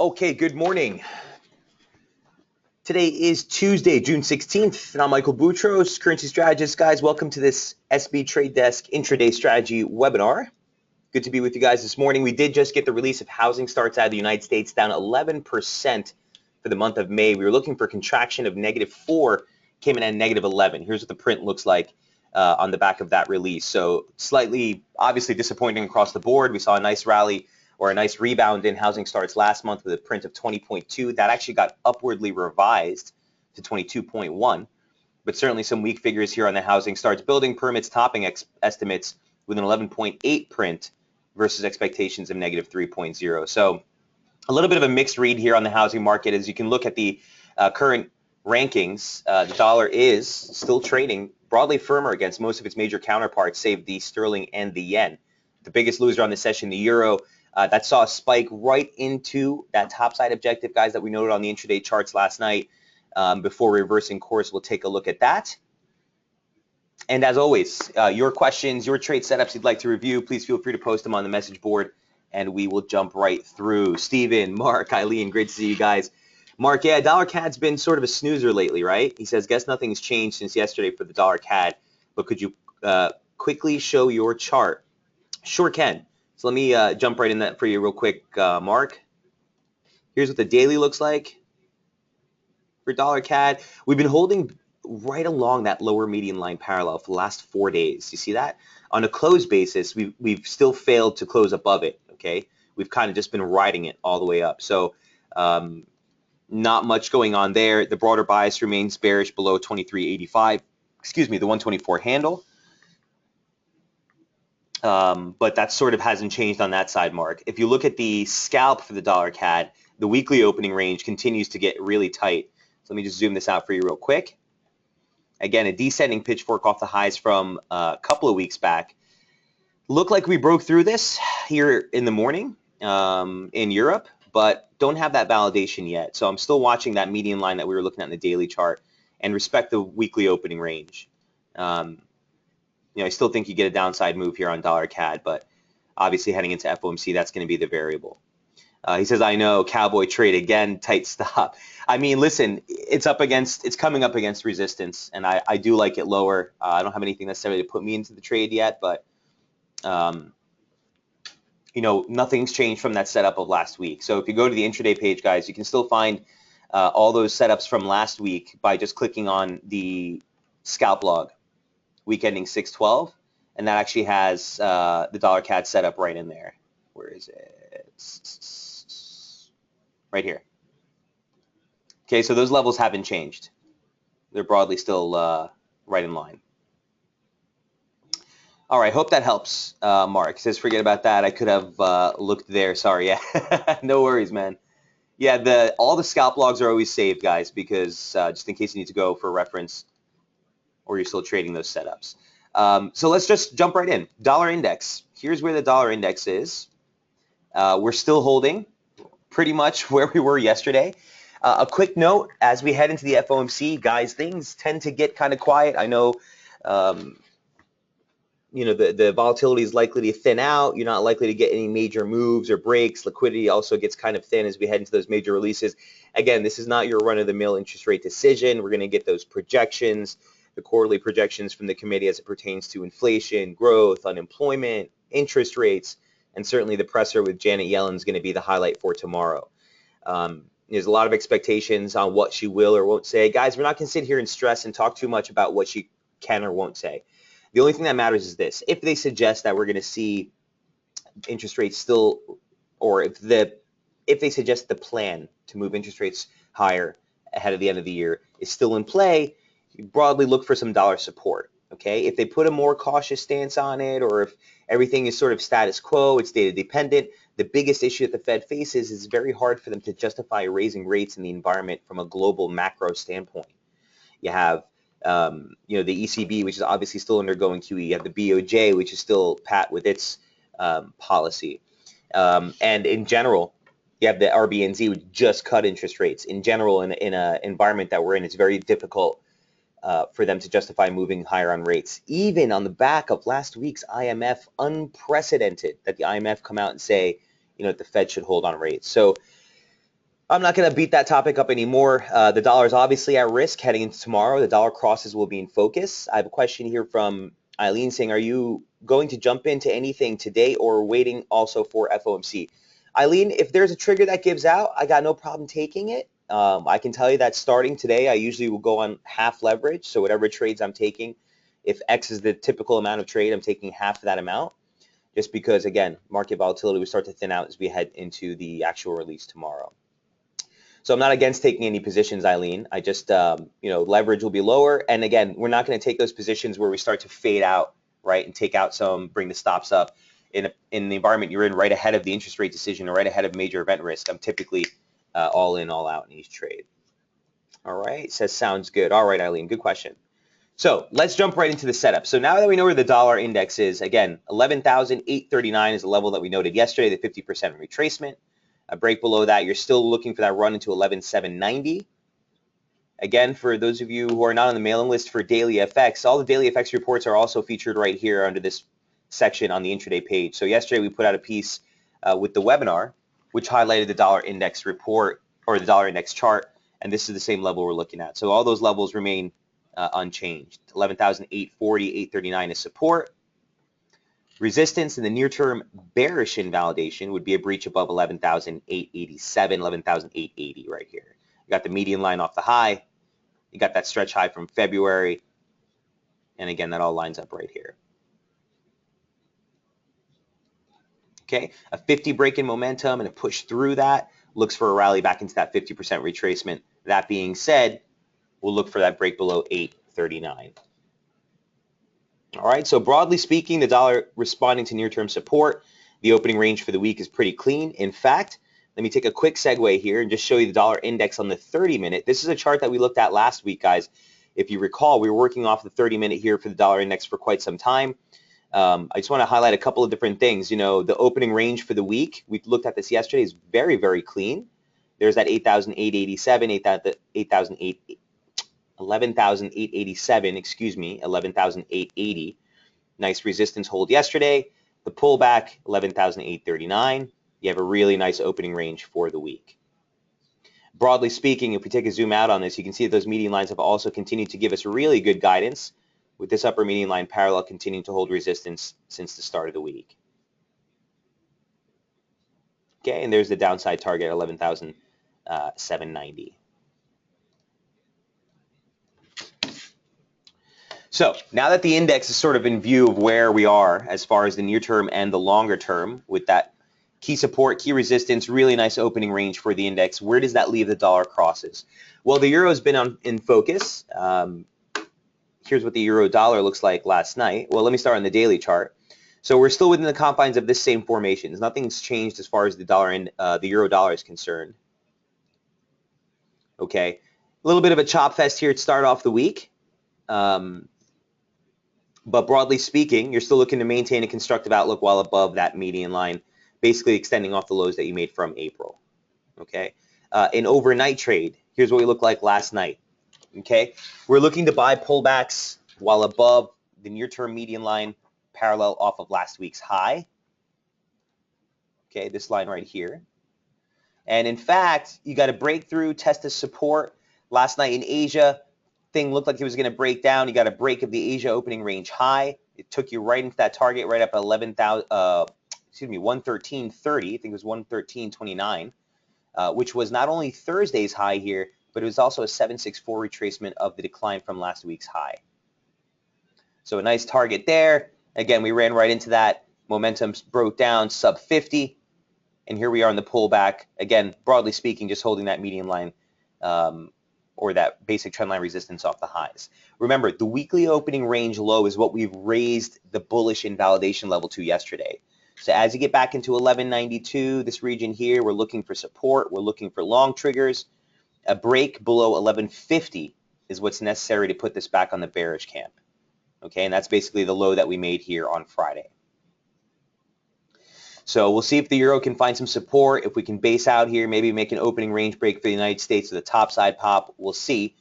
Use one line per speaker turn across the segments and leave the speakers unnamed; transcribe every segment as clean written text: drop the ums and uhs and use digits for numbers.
Okay, good morning. Today is Tuesday, June 16th, and I'm Michael Boutros, currency strategist. Guys, welcome to this SB Trade Desk intraday strategy webinar. Good to be with you guys this morning. We did just get the release of housing starts out of the United States, down 11% for the month of May. We were looking for contraction of -4, came in at -11. Here's what the print looks like on the back of that release. So slightly, obviously disappointing across the board. We saw a nice rally or a nice rebound in housing starts last month with a print of 20.2. That actually got upwardly revised to 22.1. But certainly some weak figures here on the housing starts. Building permits topping estimates with an 11.8 print versus expectations of -3.0. So a little bit of a mixed read here on the housing market. As you can look at the current rankings, the dollar is still trading broadly firmer against most of its major counterparts, save the sterling and the yen. The biggest loser on the session, the euro, that saw a spike right into that topside objective, guys, that we noted on the intraday charts last night. Before reversing course, we'll take a look at that. And as always, your questions, your trade setups you'd like to review, please feel free to post them on the message board, and we will jump right through. Steven, Mark, Eileen, great to see you guys. Mark, yeah, dollar CAD's been sort of a snoozer lately, right? He says, guess nothing's changed since yesterday for the dollar CAD, but could you quickly show your chart? Sure can. So let me jump right in that for you real quick, Mark. Here's what the daily looks like for dollar CAD. We've been holding right along that lower median line parallel for the last 4 days. You see that? On a close basis, we've still failed to close above it, okay? We've kind of just been riding it all the way up. So not much going on there. The broader bias remains bearish below 23.85, excuse me, the 124 handle. But that sort of hasn't changed on that side, Mark. If you look at the scalp for the dollar CAD, the weekly opening range continues to get really tight. So let me just zoom this out for you real quick. Again, a descending pitchfork off the highs from a couple of weeks back. Looked like we broke through this here in the morning in Europe, but don't have that validation yet. So I'm still watching that median line that we were looking at in the daily chart and respect the weekly opening range. I still think you get a downside move here on dollar CAD, but obviously heading into FOMC, that's going to be the variable. He says, I know, cowboy trade again, tight stop. I mean, listen, it's coming up against resistance, and I do like it lower. I don't have anything necessarily to put me into the trade yet, but nothing's changed from that setup of last week. So if you go to the intraday page, guys, you can still find all those setups from last week by just clicking on the scalp log. Week ending 6/12, and that actually has the dollar CAD setup right in there. Where is it? Right here. Okay, so those levels haven't changed. They're broadly still right in line. All right, hope that helps, Mark. He says, forget about that. I could have looked there. Sorry, yeah. No worries, man. Yeah, all the scalp logs are always saved, guys, because just in case you need to go for reference, or you're still trading those setups. So let's just jump right in. Dollar index. Here's where the dollar index is. We're still holding pretty much where we were yesterday. A quick note, as we head into the FOMC, guys, things tend to get kind of quiet. I know, the volatility is likely to thin out. You're not likely to get any major moves or breaks. Liquidity also gets kind of thin as we head into those major releases. Again, this is not your run-of-the-mill interest rate decision. We're going to get those projections, the quarterly projections from the committee as it pertains to inflation, growth, unemployment, interest rates, and certainly the presser with Janet Yellen is going to be the highlight for tomorrow. There's a lot of expectations on what she will or won't say. Guys, we're not going to sit here and stress and talk too much about what she can or won't say. The only thing that matters is this. If they suggest that we're going to see interest rates still, or if they suggest the plan to move interest rates higher ahead of the end of the year is still in play, you broadly look for some dollar support, okay? If they put a more cautious stance on it, or if everything is sort of status quo, it's data dependent, the biggest issue that the Fed faces is very hard for them to justify raising rates in the environment from a global macro standpoint. You have the ECB, which is obviously still undergoing QE. You have the BOJ, which is still pat with its policy. And in general, you have the RBNZ, which just cut interest rates. In general, in an environment that we're in, it's very difficult for them to justify moving higher on rates. Even on the back of last week's IMF, unprecedented that the IMF come out and say, the Fed should hold on rates. So I'm not going to beat that topic up anymore. The dollar is obviously at risk heading into tomorrow. The dollar crosses will be in focus. I have a question here from Eileen saying, are you going to jump into anything today or waiting also for FOMC? Eileen, if there's a trigger that gives out, I got no problem taking it. I can tell you that starting today, I usually will go on half leverage. So whatever trades I'm taking, if X is the typical amount of trade, I'm taking half of that amount. Just because, again, market volatility will start to thin out as we head into the actual release tomorrow. So I'm not against taking any positions, Eileen. I just, leverage will be lower. And again, we're not going to take those positions where we start to fade out, right, and take out some, bring the stops up in the environment you're in right ahead of the interest rate decision or right ahead of major event risk. I'm typically all in, all out in each trade. All right, says sounds good. All right, Eileen, good question. So let's jump right into the setup. So now that we know where the dollar index is, again, 11,839 is the level that we noted yesterday, the 50% retracement. A break below that, you're still looking for that run into 11,790. Again, for those of you who are not on the mailing list for Daily FX, all the Daily FX reports are also featured right here under this section on the intraday page. So yesterday we put out a piece with the webinar, which highlighted the dollar index report or the dollar index chart, and this is the same level we're looking at. So all those levels remain unchanged. 11,840, 839 is support. Resistance in the near term bearish invalidation would be a breach above 11,887, 11,880 right here. You got the median line off the high. You got that stretch high from February. And again, that all lines up right here. Okay, a 50 break in momentum and a push through that. Looks for a rally back into that 50% retracement. That being said, we'll look for that break below 839. All right, so broadly speaking, the dollar responding to near-term support. The opening range for the week is pretty clean. In fact, let me take a quick segue here and just show you the dollar index on the 30-minute. This is a chart that we looked at last week, guys. If you recall, we were working off the 30-minute here for the dollar index for quite some time. I just want to highlight a couple of different things. You know, the opening range for the week, we looked at this yesterday, is very, very clean. There's that 8,887, 11,887, excuse me, 11,880. Nice resistance hold yesterday. The pullback, 11,839. You have a really nice opening range for the week. Broadly speaking, if we take a zoom out on this, you can see that those median lines have also continued to give us really good guidance, with this upper median line parallel continuing to hold resistance since the start of the week. Okay, and there's the downside target, 11,790. So now that the index is sort of in view of where we are as far as the near term and the longer term, with that key support, key resistance, really nice opening range for the index, where does that leave the dollar crosses? Well, the euro has been in focus. Here's what the euro dollar looks like last night. Well, let me start on the daily chart. So we're still within the confines of this same formation. Nothing's changed as far as the dollar and the euro dollar is concerned. Okay, a little bit of a chop fest here to start off the week. But broadly speaking, you're still looking to maintain a constructive outlook while above that median line, basically extending off the lows that you made from April. Okay, an overnight trade, here's what we looked like last night. Okay, we're looking to buy pullbacks while above the near-term median line parallel off of last week's high. Okay, this line right here. And in fact, you got a breakthrough test of support last night in Asia. Thing looked like it was going to break down. You got a break of the Asia opening range high. It took you right into that target, right up at 113.30. I think it was 113.29, which was not only Thursday's high here, but it was also a 764 retracement of the decline from last week's high. So a nice target there. Again, we ran right into that. Momentum broke down sub 50, and here we are in the pullback. Again, broadly speaking, just holding that median line or that basic trend line resistance off the highs. Remember, the weekly opening range low is what we've raised the bullish invalidation level to yesterday. So as you get back into 1192, this region here, we're looking for support. We're looking for long triggers. A break below 1150 is what's necessary to put this back on the bearish camp. Okay, and that's basically the low that we made here on Friday. So we'll see if the euro can find some support, if we can base out here, maybe make an opening range break for the United States to the top side pop. We'll see.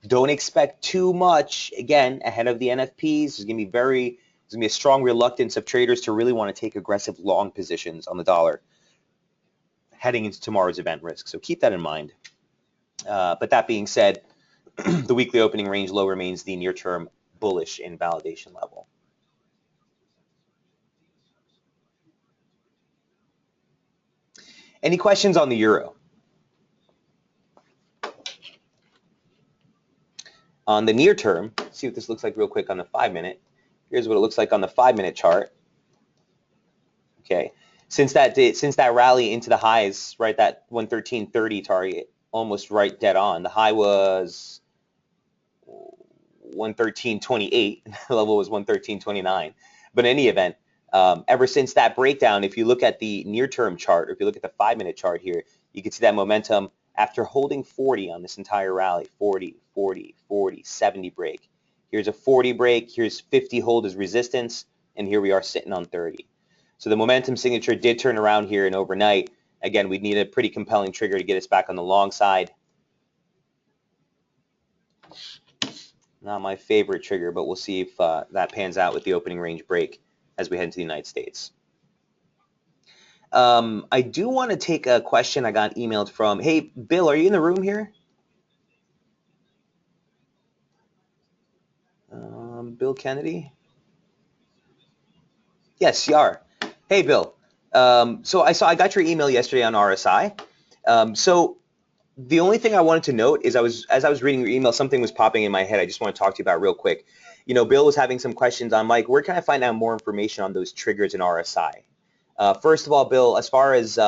Don't expect too much, again, ahead of the NFPs. There's going to be a strong reluctance of traders to really want to take aggressive long positions on the dollar heading into tomorrow's event risk. So keep that in mind. But that being said, the weekly opening range low remains the near-term bullish invalidation level. Any questions on the euro? On the near term, see what this looks like real quick on the 5-minute. Here's what it looks like on the 5-minute chart. Okay, since that rally into the highs, right, that 113.30 target, almost right dead on. The high was 113.28. The level was 113.29. But in any event, ever since that breakdown, if you look at the near-term chart, or if you look at the 5-minute chart here, you can see that momentum after holding 40 on this entire rally, 40, 40, 40, 70 break. Here's a 40 break, here's 50 hold as resistance, and here we are sitting on 30. So the momentum signature did turn around here and overnight. Again, we'd need a pretty compelling trigger to get us back on the long side. Not my favorite trigger, but we'll see if that pans out with the opening range break as we head into the United States. I do want to take a question I got emailed from, hey, Bill, are you in the room here? Bill Kennedy? Yes, you are. Hey, Bill. So I got your email yesterday on RSI. So the only thing I wanted to note is as I was reading your email, something was popping in my head. I just want to talk to you about real quick. You know, Bill was having some questions on, Mike, where can I find out more information on those triggers in RSI? First of all, Bill, as far as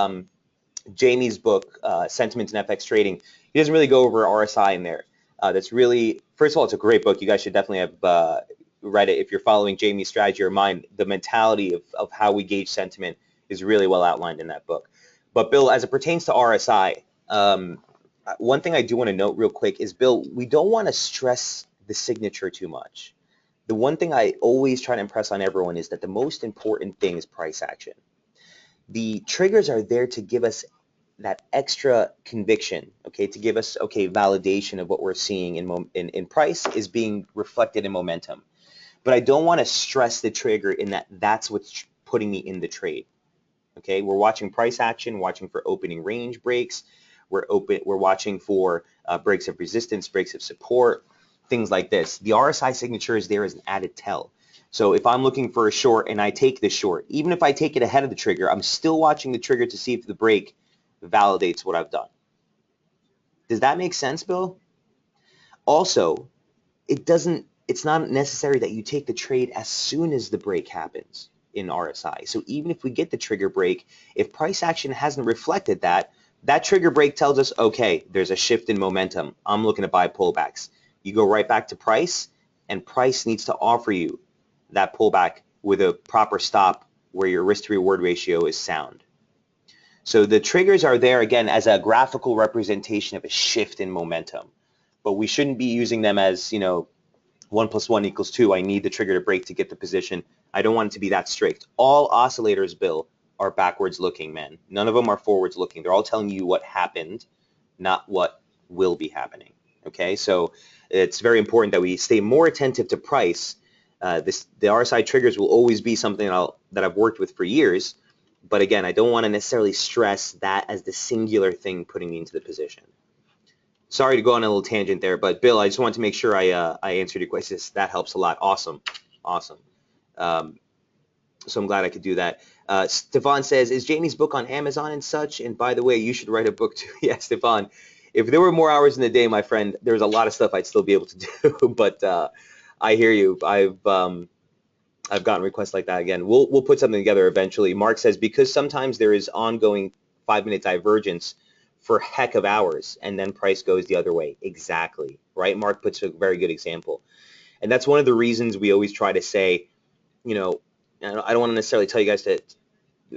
Jamie's book, Sentiments in FX Trading, he doesn't really go over RSI in there. That's really, first of all, it's a great book. You guys should definitely have read it if you're following Jamie's strategy or mine. The mentality of how we gauge sentiment is really well outlined in that book. But Bill, as it pertains to RSI, one thing I do want to note real quick is, Bill, we don't want to stress the signature too much. The one thing I always try to impress on everyone is that the most important thing is price action. The triggers are there to give us that extra conviction, okay, to give us, okay, validation of what we're seeing in price is being reflected in momentum. But I don't want to stress the trigger in that that's what's putting me in the trade. Okay, we're watching price action, watching for opening range breaks. We're watching for breaks of resistance, breaks of support, things like this. The RSI signature is there as an added tell. So if I'm looking for a short and I take the short, even if I take it ahead of the trigger, I'm still watching the trigger to see if the break validates what I've done. Does that make sense, Bill? Also, it's not necessary that you take the trade as soon as the break happens in RSI. So even if we get the trigger break, if price action hasn't reflected that, that trigger break tells us, okay, there's a shift in momentum. I'm looking to buy pullbacks. You go right back to price, and price needs to offer you that pullback with a proper stop where your risk to reward ratio is sound. So the triggers are there, again, as a graphical representation of a shift in momentum. But we shouldn't be using them as, 1 + 1 = 2. I need the trigger to break to get the position. I don't want it to be that strict. All oscillators, Bill, are backwards looking, man. None of them are forwards looking. They're all telling you what happened, not what will be happening. Okay, so it's very important that we stay more attentive to price. The RSI triggers will always be something that I've worked with for years. But again, I don't want to necessarily stress that as the singular thing putting me into the position. Sorry to go on a little tangent there, but Bill, I just wanted to make sure I answered your questions. That helps a lot. Awesome. So I'm glad I could do that. Stefan says, is Jamie's book on Amazon and such? And by the way, you should write a book too. Yeah, Stefan, if there were more hours in the day, my friend, there's a lot of stuff I'd still be able to do. But I hear you. I've gotten requests like that again. We'll put something together eventually. Mark says, because sometimes there is ongoing 5-minute divergence for heck of hours, and then price goes the other way. Exactly, right? Mark puts a very good example. And that's one of the reasons we always try to say, I don't want to necessarily tell you guys to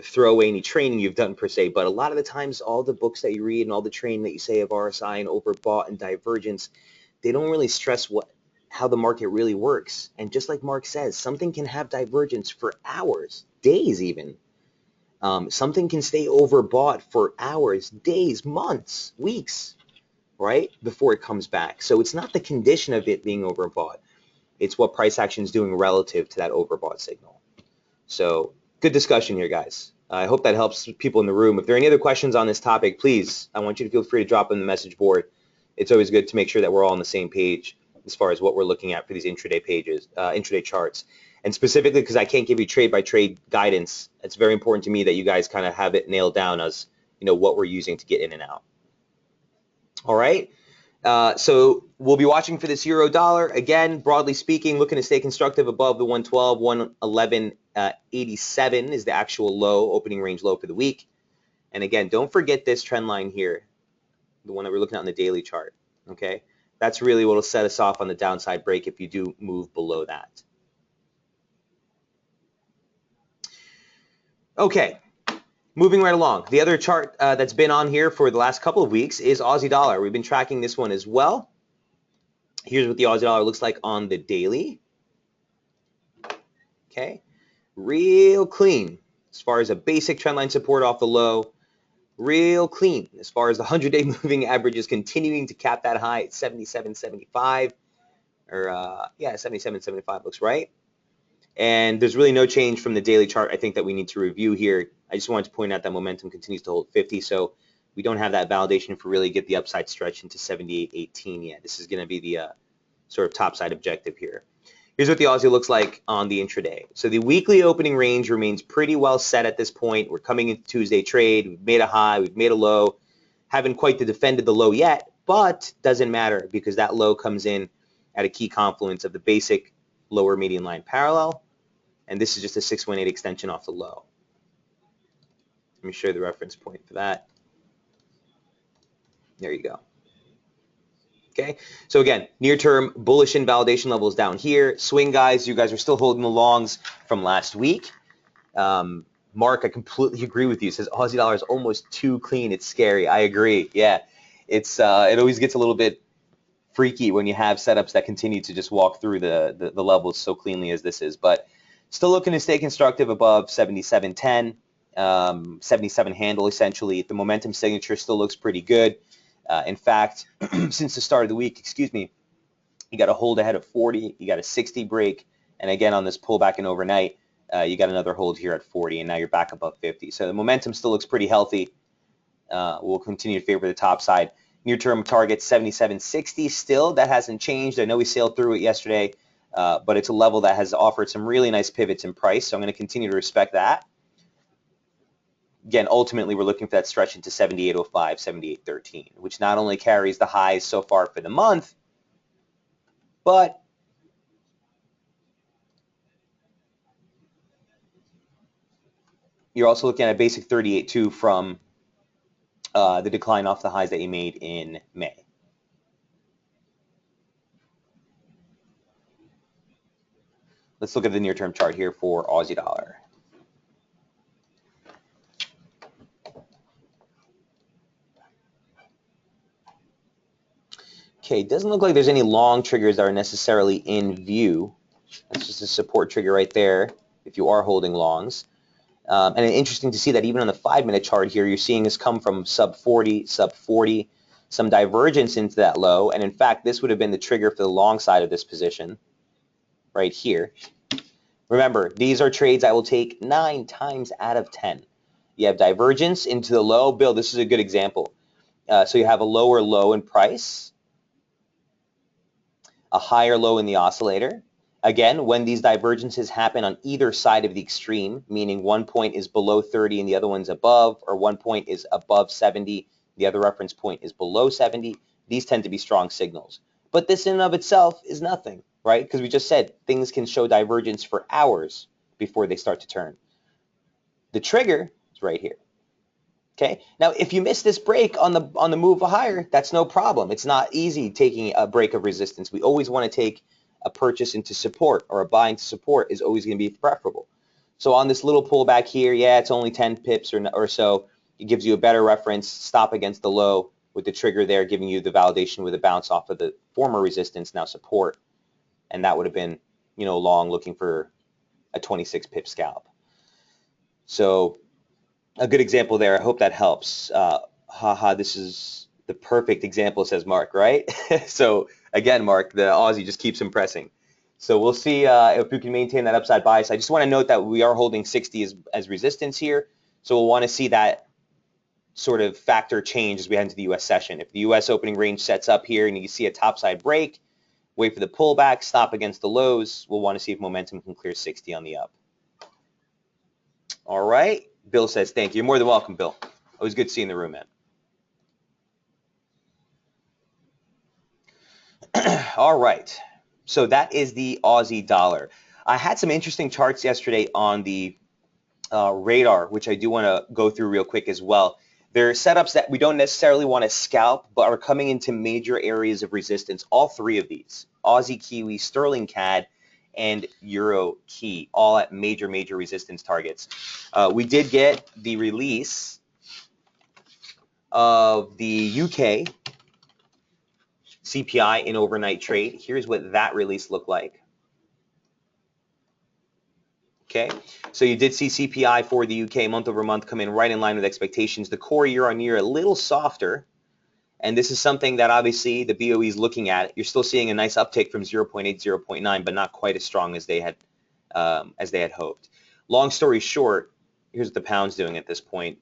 throw away any training you've done per se, but a lot of the times all the books that you read and all the training that you say of RSI and overbought and divergence, they don't really stress how the market really works. And just like Mark says, something can have divergence for hours, days even. Something can stay overbought for hours, days, months, weeks, right, before it comes back. So it's not the condition of it being overbought. It's what price action is doing relative to that overbought signal. So good discussion here, guys. I hope that helps people in the room. If there are any other questions on this topic, please, I want you to feel free to drop in the message board. It's always good to make sure that we're all on the same page as far as what we're looking at for these intraday pages, intraday charts. And specifically because I can't give you trade by trade guidance, it's very important to me that you guys kind of have it nailed down as, what we're using to get in and out. All right. So we'll be watching for this euro dollar. Again, broadly speaking, looking to stay constructive above the 112, 111.87 is the actual low, opening range low for the week. And again, don't forget this trend line here, the one that we're looking at on the daily chart. Okay, that's really what will set us off on the downside break if you do move below that. Okay. Moving right along, the other chart that's been on here for the last couple of weeks is Aussie Dollar. We've been tracking this one as well. Here's what the Aussie Dollar looks like on the daily. Okay, real clean as far as a basic trendline support off the low. Real clean as far as the 100-day moving average is continuing to cap that high at 77.75, or yeah, 77.75 looks right. And there's really no change from the daily chart, I think, that we need to review here. I just wanted to point out that momentum continues to hold 50, so we don't have that validation for really get the upside stretch into 78.18 yet. This is going to be the sort of topside objective here. Here's what the Aussie looks like on the intraday. So the weekly opening range remains pretty well set at this point. We're coming into Tuesday trade. We've made a high. We've made a low. Haven't quite defended the low yet, but doesn't matter because that low comes in at a key confluence of the basic lower median line parallel. And this is just a 618 extension off the low. Let me show you the reference point for that. There you go. Okay, so again, near-term bullish invalidation levels down here. Swing guys, you guys are still holding the longs from last week. Mark, I completely agree with you. Says Aussie dollar is almost too clean. It's scary. I agree. Yeah, it always gets a little bit freaky when you have setups that continue to just walk through the levels so cleanly as this is, but still looking to stay constructive above 77.10, 77 handle essentially. The momentum signature still looks pretty good. In fact, since the start of the week, you got a hold ahead of 40, you got a 60 break, and again on this pullback and overnight, you got another hold here at 40, and now you're back above 50. So the momentum still looks pretty healthy. We'll continue to favor the top side. Near-term target 77.60 still. That hasn't changed. I know we sailed through it yesterday. But it's a level that has offered some really nice pivots in price, so I'm going to continue to respect that. Again, ultimately, we're looking for that stretch into 78.05, 78.13, which not only carries the highs so far for the month, but you're also looking at a basic 38.2 from the decline off the highs that you made in May. Let's look at the near-term chart here for Aussie dollar. Okay, it doesn't look like there's any long triggers that are necessarily in view. That's just a support trigger right there if you are holding longs. And it's interesting to see that even on the 5-minute chart here, you're seeing this come from sub 40, some divergence into that low. And in fact, this would have been the trigger for the long side of this position right here. Remember, these are trades I will take 9 times out of 10. You have divergence into the low. Bill, this is a good example. So you have a lower low in price, a higher low in the oscillator. Again, when these divergences happen on either side of the extreme, meaning one point is below 30 and the other one's above, or one point is above 70, the other reference point is below 70, these tend to be strong signals. But this in and of itself is nothing, right? Because we just said things can show divergence for hours before they start to turn. The trigger is right here. Okay. Now, if you miss this break on the move higher, that's no problem. It's not easy taking a break of resistance. We always want to take a purchase into support, or a buy into support is always going to be preferable. So on this little pullback here, yeah, it's only 10 pips or so. It gives you a better reference, stop against the low with the trigger there, giving you the validation with a bounce off of the former resistance, now support. And that would have been, long looking for a 26 pip scalp. So a good example there. I hope that helps. This is the perfect example, says Mark, right? So again, Mark, the Aussie just keeps impressing. So we'll see if we can maintain that upside bias. I just want to note that we are holding 60 as resistance here. So we'll want to see that sort of factor change as we head into the U.S. session. If the U.S. opening range sets up here and you see a topside break, wait for the pullback, stop against the lows, we'll want to see if momentum can clear 60 on the up. All right. Bill says thank you. You're more than welcome, Bill. Always good seeing the room, man. All right. So that is the Aussie dollar. I had some interesting charts yesterday on the radar, which I do want to go through real quick as well. There are setups that we don't necessarily want to scalp, but are coming into major areas of resistance. All three of these, Aussie Kiwi, Sterling CAD, and Euro Key, all at major resistance targets. We did get the release of the UK CPI in overnight trade. Here's what that release looked like. Okay, so you did see CPI for the UK month over month come in right in line with expectations. The core year on year a little softer, and this is something that obviously the BOE is looking at. You're still seeing a nice uptick from 0.8, 0.9, but not quite as strong as they had hoped. Long story short, here's what the pound's doing at this point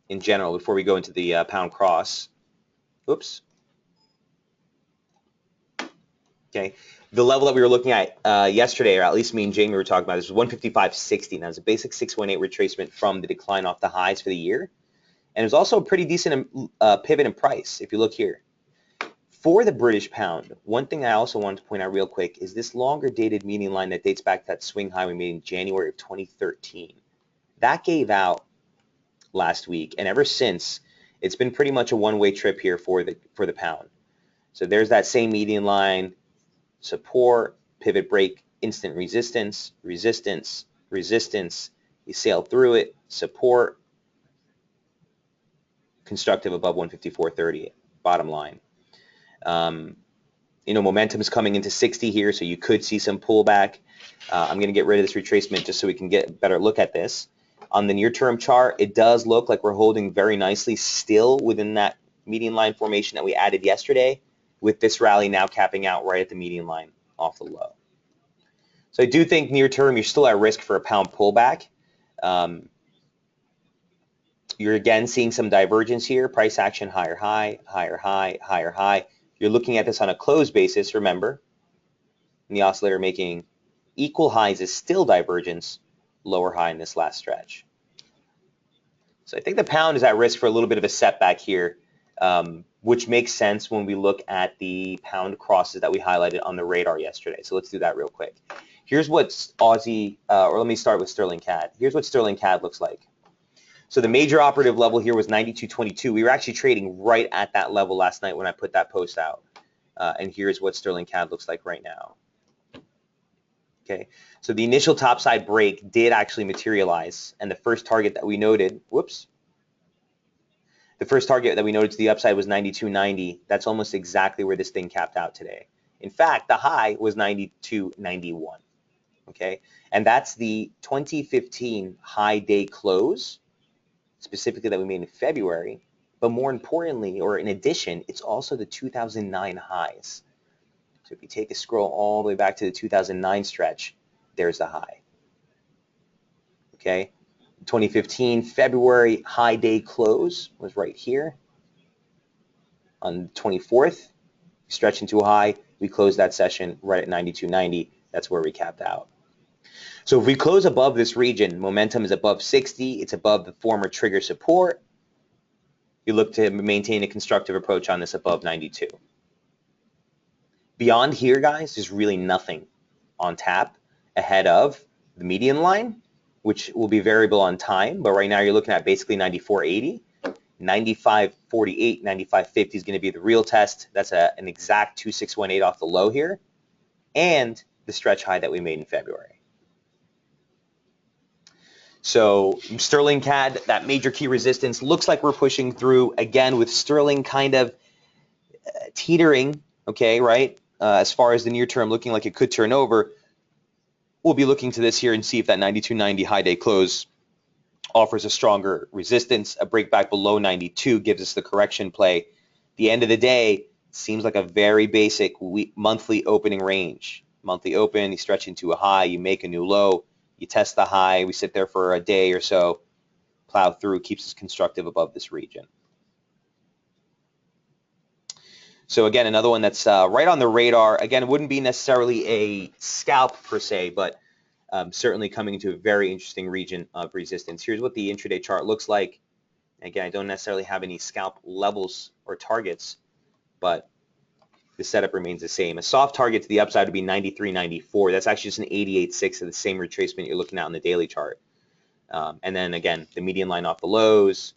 in general before we go into the pound cross. Oops. Okay, the level that we were looking at yesterday, or at least me and Jamie were talking about, this was 155.60. Now, it's a basic 618 retracement from the decline off the highs for the year. And it was also a pretty decent pivot in price, if you look here. For the British pound, one thing I also wanted to point out real quick is this longer dated median line that dates back to that swing high we made in January of 2013. That gave out last week, and ever since, it's been pretty much a one-way trip here for the pound. So there's that same median line, support, pivot break, instant resistance, resistance, resistance. You sail through it, support, constructive above 154.30, bottom line. Momentum is coming into 60 here, so you could see some pullback. I'm going to get rid of this retracement just so we can get a better look at this. On the near-term chart, it does look like we're holding very nicely still within that median line formation that we added yesterday, with this rally now capping out right at the median line off the low. So I do think near term you're still at risk for a pound pullback. You're again seeing some divergence here. Price action higher high, higher high, higher high. You're looking at this on a close basis, remember. And the oscillator making equal highs is still divergence, lower high in this last stretch. So I think the pound is at risk for a little bit of a setback here, which makes sense when we look at the pound crosses that we highlighted on the radar yesterday. So let's do that real quick. Here's what Aussie, or let me start with Sterling CAD. Here's what Sterling CAD looks like. So the major operative level here was 92.22. We were actually trading right at that level last night when I put that post out. And here's what Sterling CAD looks like right now. Okay, so the initial topside break did actually materialize, and the first target that we noted, the first target that we noted to the upside was 92.90. That's almost exactly where this thing capped out today. In fact, the high was 92.91. Okay, and that's the 2015 high day close, specifically that we made in February. But more importantly, or in addition, it's also the 2009 highs. So if you take a scroll all the way back to the 2009 stretch, there's the high. Okay, 2015 February high day close was right here. On the 24th, stretch into a high. We closed that session right at 92.90. That's where we capped out. So if we close above this region, momentum is above 60. It's above the former trigger support. You look to maintain a constructive approach on this above 92. Beyond here, guys, there's really nothing on tap ahead of the median line, which will be variable on time. But right now you're looking at basically 94.80. 95.48, 95.50 is going to be the real test. That's an exact 2618 off the low here, and the stretch high that we made in February. So Sterling CAD, that major key resistance, looks like we're pushing through again with Sterling kind of teetering, okay, right? As far as the near term looking like it could turn over, we'll be looking to this here and see if that 92.90 high day close offers a stronger resistance. A break back below 92 gives us the correction play. The end of the day seems like a very basic monthly opening range. Monthly open, you stretch into a high, you make a new low, you test the high, we sit there for a day or so, plow through, keeps us constructive above this region. So again, another one that's right on the radar. Again, it wouldn't be necessarily a scalp per se, but certainly coming into a very interesting region of resistance. Here's what the intraday chart looks like. Again, I don't necessarily have any scalp levels or targets, but the setup remains the same. A soft target to the upside would be 93.94. That's actually just an 88.6 of the same retracement you're looking at on the daily chart. And then again, the median line off the lows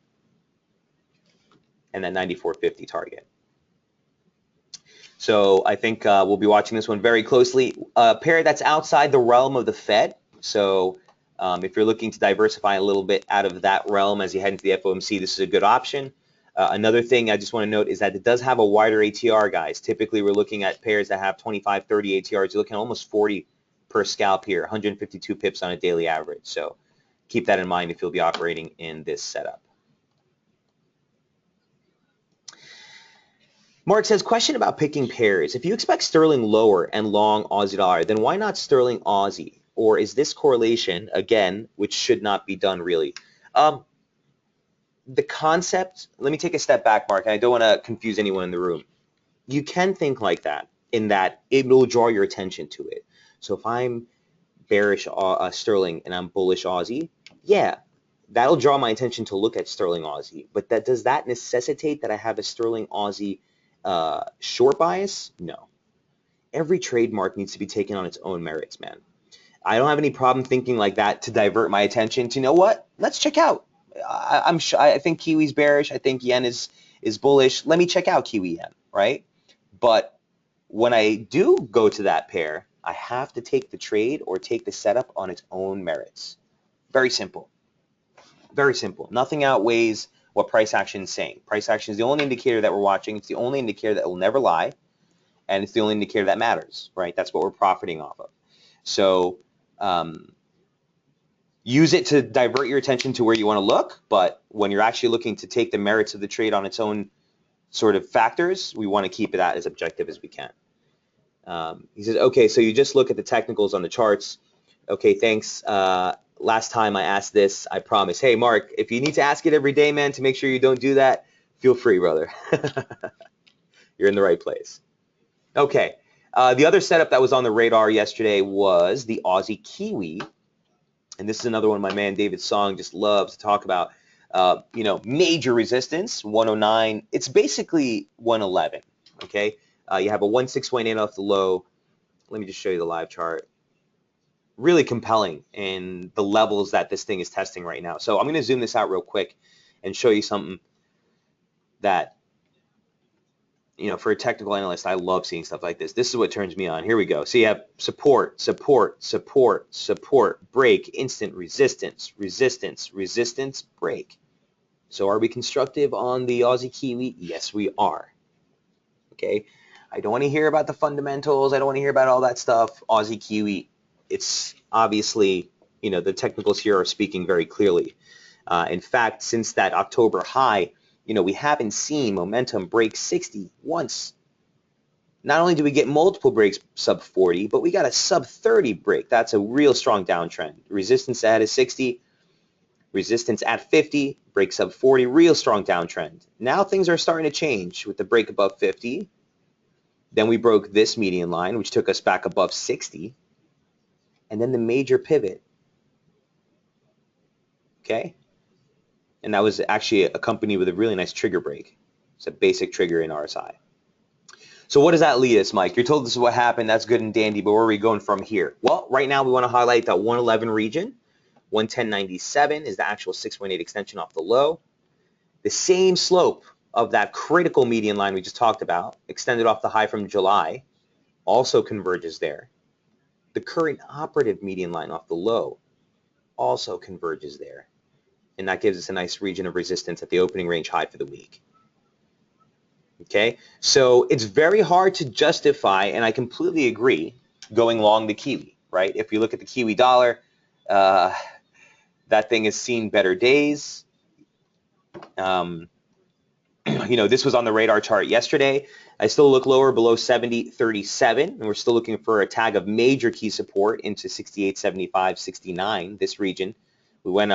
and that 94.50 target. So I think we'll be watching this one very closely. A pair that's outside the realm of the Fed. So if you're looking to diversify a little bit out of that realm as you head into the FOMC, this is a good option. Another thing I just want to note is that it does have a wider ATR, guys. Typically, we're looking at pairs that have 25, 30 ATRs. You're looking at almost 40 per scalp here, 152 pips on a daily average. So keep that in mind if you'll be operating in this setup. Mark says, question about picking pairs. If you expect sterling lower and long Aussie dollar, then why not sterling Aussie? Or is this correlation, again, which should not be done really? The concept, let me take a step back, Mark, and I don't want to confuse anyone in the room. You can think like that, in that it will draw your attention to it. So if I'm bearish sterling and I'm bullish Aussie, yeah, that'll draw my attention to look at sterling Aussie. But does that necessitate that I have a sterling Aussie short bias? No. Every trademark needs to be taken on its own merits, man. I don't have any problem thinking like that to divert my attention to, you know what? Let's check out. I think Kiwi's bearish. I think yen is bullish. Let me check out Kiwi yen, right? But when I do go to that pair, I have to take the trade or take the setup on its own merits. Very simple. Very simple. Nothing outweighs what price action is saying. Price action is the only indicator that we're watching. It's the only indicator that will never lie, and it's the only indicator that matters, right? That's what we're profiting off of. So use it to divert your attention to where you want to look, but when you're actually looking to take the merits of the trade on its own sort of factors, we want to keep that as objective as we can. He says, okay, so you just look at the technicals on the charts. Okay, thanks. Last time I asked this, I promise. Hey, Mark, if you need to ask it every day, man, to make sure you don't do that, feel free, brother. You're in the right place. Okay, the other setup that was on the radar yesterday was the Aussie Kiwi. And this is another one my man David Song just loves to talk about. You know, major resistance, 109. It's basically 111, okay? You have a 1618 off the low. Let me just show you the live chart. Really compelling in the levels that this thing is testing right now. So I'm going to zoom this out real quick and show you something that, you know, for a technical analyst, I love seeing stuff like this. This is what turns me on. Here we go. So you have support, support, support, support, break, instant resistance, resistance, resistance, break. So are we constructive on the Aussie Kiwi? Yes, we are. Okay. I don't want to hear about the fundamentals. I don't want to hear about all that stuff. Aussie Kiwi, it's obviously, you know, the technicals here are speaking very clearly. In fact, since that October high, you know, we haven't seen momentum break 60 once. Not only do we get multiple breaks sub 40, but we got a sub 30 break. That's a real strong downtrend. Resistance at 60, resistance at 50, break sub 40, real strong downtrend. Now things are starting to change with the break above 50. Then we broke this median line, which took us back above 60. And then the major pivot. Okay? And that was actually accompanied with a really nice trigger break. It's a basic trigger in RSI. So what does that lead us, Mike? You're told this is what happened. That's good and dandy, but where are we going from here? Well, right now we want to highlight that 111 region. 110.97 is the actual 618 extension off the low. The same slope of that critical median line we just talked about, extended off the high from July, also converges there. The current operative median line off the low also converges there. And that gives us a nice region of resistance at the opening range high for the week. Okay, so it's very hard to justify, and I completely agree, going long the Kiwi, right? If you look at the Kiwi dollar, that thing has seen better days. You know, this was on the radar chart yesterday. I still look lower below 70.37, and we're still looking for a tag of major key support into 68.75, 69, this region. We went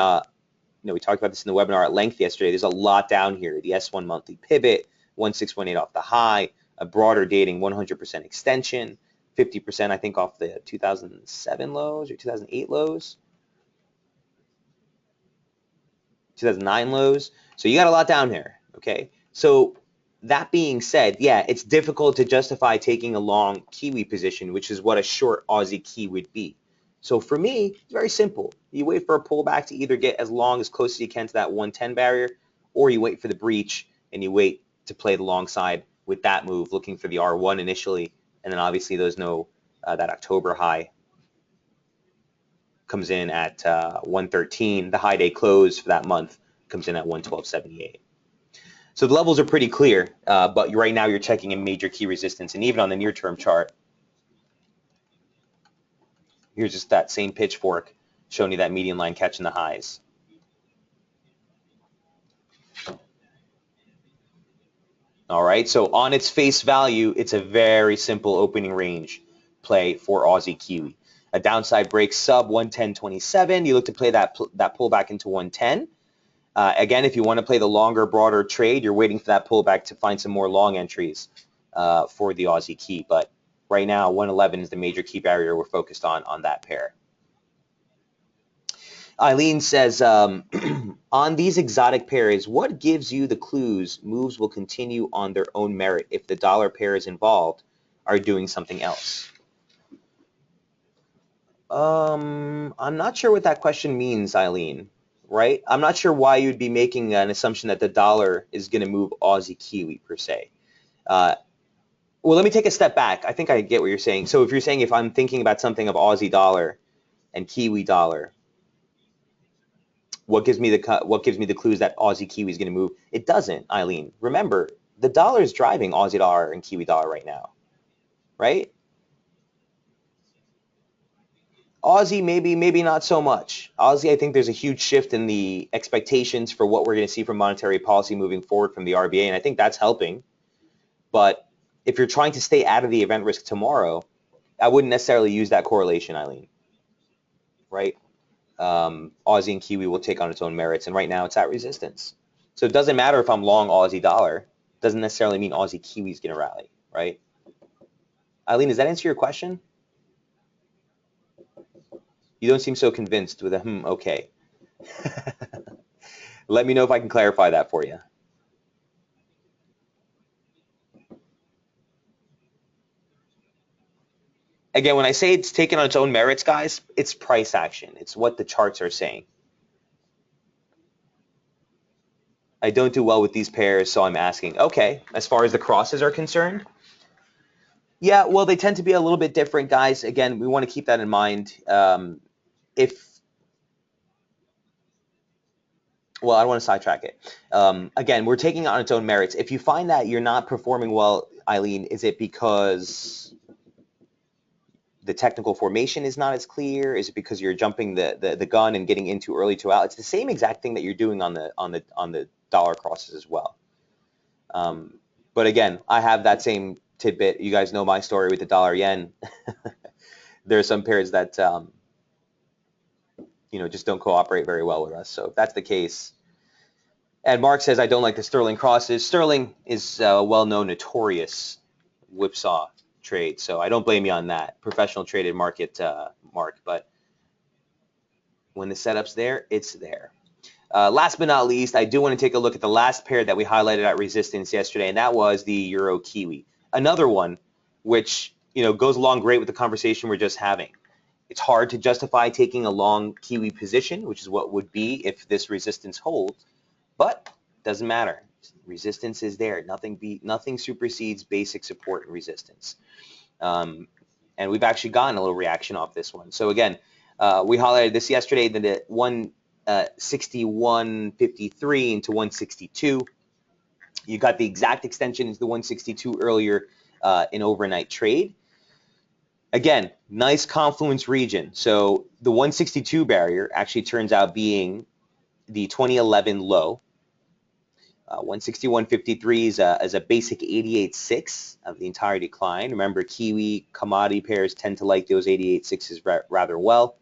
we talked about this in the webinar at length yesterday. There's a lot down here. The S1 monthly pivot, 1618 off the high, a broader dating 100% extension, 50% I think off the 2007 lows or 2008 lows, 2009 lows. So you got a lot down here, okay? So that being said, yeah, it's difficult to justify taking a long Kiwi position, which is what a short Aussie Kiwi would be. So for me, it's very simple. You wait for a pullback to either get as long as close as you can to that 110 barrier, or you wait for the breach and you wait to play the long side with that move, looking for the R1 initially, and then obviously those know that October high comes in at 113. The high day close for that month comes in at 112.78. So the levels are pretty clear, but right now you're checking a major key resistance, and even on the near-term chart, here's just that same pitchfork showing you that median line catching the highs. All right, so on its face value, it's a very simple opening range play for Aussie Kiwi. A downside break sub 110.27. You look to play that pullback into 110. Again, if you want to play the longer, broader trade, you're waiting for that pullback to find some more long entries for the Aussie Key. But right now, 111 is the major key barrier we're focused on that pair. Eileen says, on these exotic pairs, what gives you the clues moves will continue on their own merit if the dollar pairs involved are doing something else? I'm not sure what that question means, Eileen, right? I'm not sure why you'd be making an assumption that the dollar is going to move Aussie Kiwi per se. Well, let me take a step back. I think I get what you're saying. So if you're saying if I'm thinking about something of Aussie dollar and Kiwi dollar, what gives me the clues that Aussie Kiwi is going to move? It doesn't, Eileen. Remember, the dollar is driving Aussie dollar and Kiwi dollar right now, right? Aussie, maybe not so much. Aussie, I think there's a huge shift in the expectations for what we're going to see from monetary policy moving forward from the RBA, and I think that's helping. But if you're trying to stay out of the event risk tomorrow, I wouldn't necessarily use that correlation, Eileen, right? Aussie and Kiwi will take on its own merits, and right now it's at resistance. So it doesn't matter if I'm long Aussie dollar. It doesn't necessarily mean Aussie Kiwi is going to rally, right? Eileen, does that answer your question? You don't seem so convinced with a okay. Let me know if I can clarify that for you. Again, when I say it's taken on its own merits, guys, it's price action. It's what the charts are saying. I don't do well with these pairs, so I'm asking. Okay, as far as the crosses are concerned, yeah, well, they tend to be a little bit different, guys. Again, we want to keep that in mind. Well, I don't want to sidetrack it. Again, we're taking it on its own merits. If you find that you're not performing well, Eileen, is it because the technical formation is not as clear? Is it because you're jumping the gun and getting in too early, too out? It's the same exact thing that you're doing on the dollar crosses as well. But again, I have that same tidbit. You guys know my story with the dollar yen. There are some pairs that just don't cooperate very well with us. So if that's the case, and Mark says I don't like the sterling crosses. Sterling is a well-known, notorious whipsaw trade, so I don't blame you on that. Professional traded market, Mark, but when the setup's there, it's there. Last but not least, I do want to take a look at the last pair that we highlighted at resistance yesterday, and that was the Euro Kiwi. Another one which goes along great with the conversation we're just having. It's hard to justify taking a long Kiwi position, which is what would be if this resistance holds, but doesn't matter. Resistance is there. Nothing supersedes basic support and resistance. And we've actually gotten a little reaction off this one. So again, we highlighted this yesterday, that at 161.53 into 162. You got the exact extension into the 162 earlier in overnight trade. Again, nice confluence region. So the 162 barrier actually turns out being the 2011 low. 161.53 is a basic 88.6 of the entire decline. Remember, Kiwi commodity pairs tend to like those 88.6s rather well.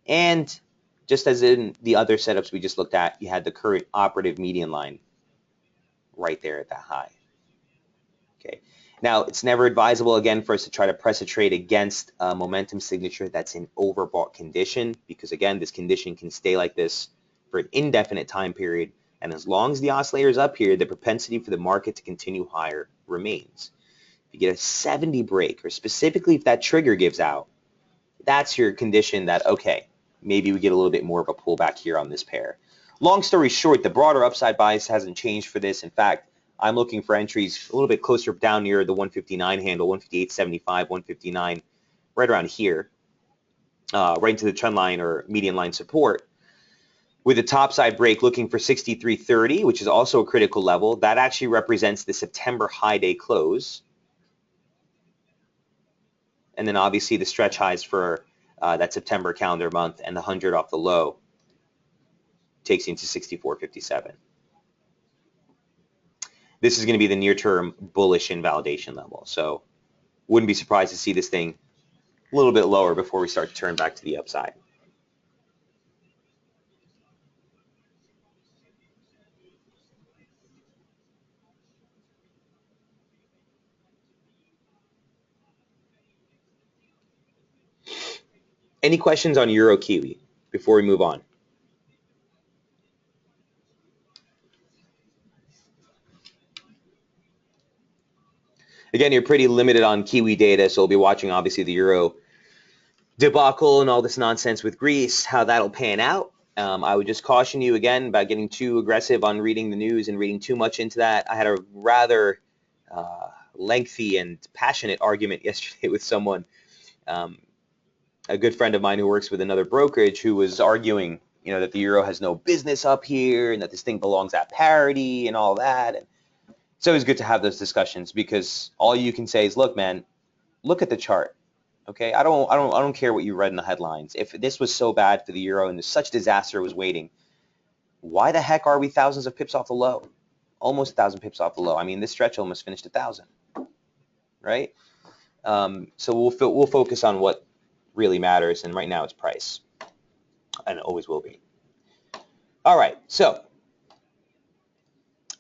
And just as in the other setups we just looked at, you had the current operative median line right there at that high. Okay. Now, it's never advisable, again, for us to try to press a trade against a momentum signature that's in overbought condition, because, again, this condition can stay like this for an indefinite time period. And as long as the oscillator is up here, the propensity for the market to continue higher remains. If you get a 70 break, or specifically if that trigger gives out, that's your condition that, okay, maybe we get a little bit more of a pullback here on this pair. Long story short, the broader upside bias hasn't changed for this. In fact, I'm looking for entries a little bit closer down near the 159 handle, 158.75, 159, right around here, right into the trend line or median line support. With a topside break looking for 63.30, which is also a critical level. That actually represents the September high day close. And then obviously the stretch highs for that September calendar month, and the 100 off the low takes you into 64.57. This is going to be the near-term bullish invalidation level. So wouldn't be surprised to see this thing a little bit lower before we start to turn back to the upside. Any questions on Euro Kiwi before we move on? Again, you're pretty limited on Kiwi data, so we'll be watching obviously the Euro debacle and all this nonsense with Greece, how that'll pan out. I would just caution you again about getting too aggressive on reading the news and reading too much into that. I had a rather lengthy and passionate argument yesterday with someone, a good friend of mine who works with another brokerage, who was arguing, that the euro has no business up here and that this thing belongs at parity and all that. And it's always good to have those discussions, because all you can say is, look, man, look at the chart. Okay, I don't care what you read in the headlines. If this was so bad for the euro and such disaster was waiting, why the heck are we thousands of pips off the low? Almost 1,000 pips off the low. I mean, this stretch almost finished 1,000, right? So we'll focus on what really matters, and right now it's price, and it always will be. All right, so